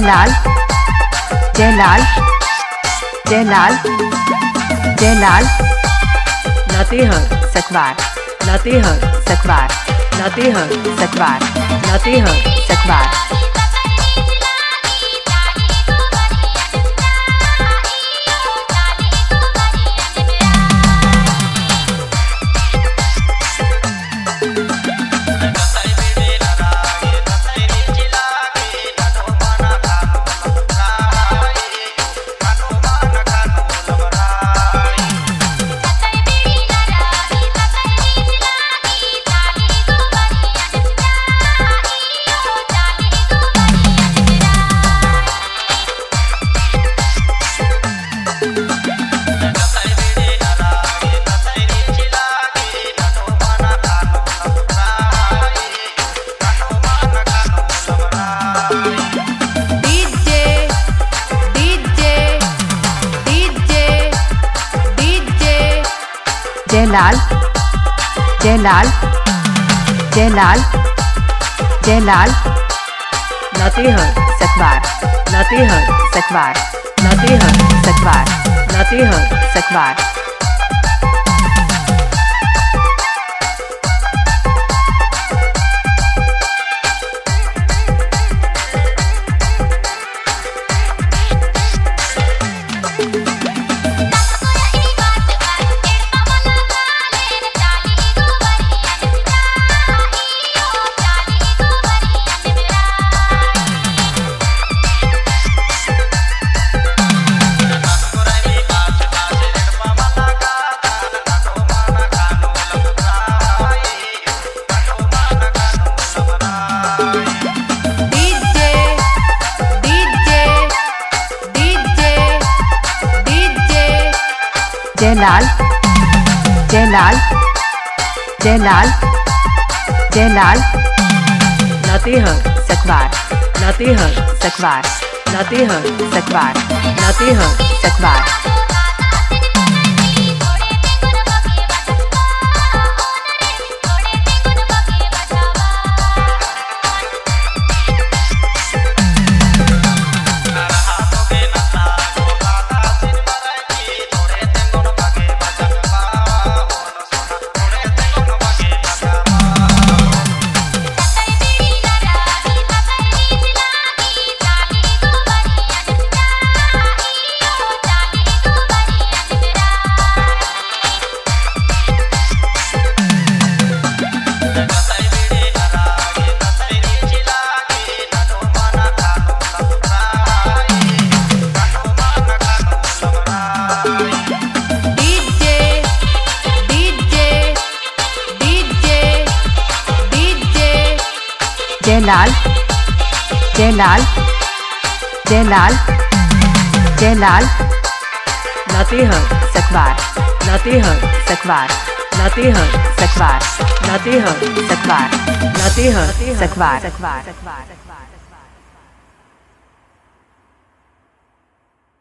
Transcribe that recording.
Jailal Jailal Jailal Jailal Latehar Sakwar Latehar Sakwar Latehar Sakwar Latehar Sakwar Jailal Jailal Jailal Jailal Latehar Sakwar Latehar Sakwar Latehar Sakwar Latehar Sakwar Jailal Jailal Jailal Jailal Latehar Sakwar Latehar Sakwar Latehar Sakwar Latehar Sakwar Jailal Jailal Jailal Jailal Latehar Sakwar Latehar Sakwar Latehar Sakwar Latehar Sakwar Latehar Sakwar Sakwar Sakwar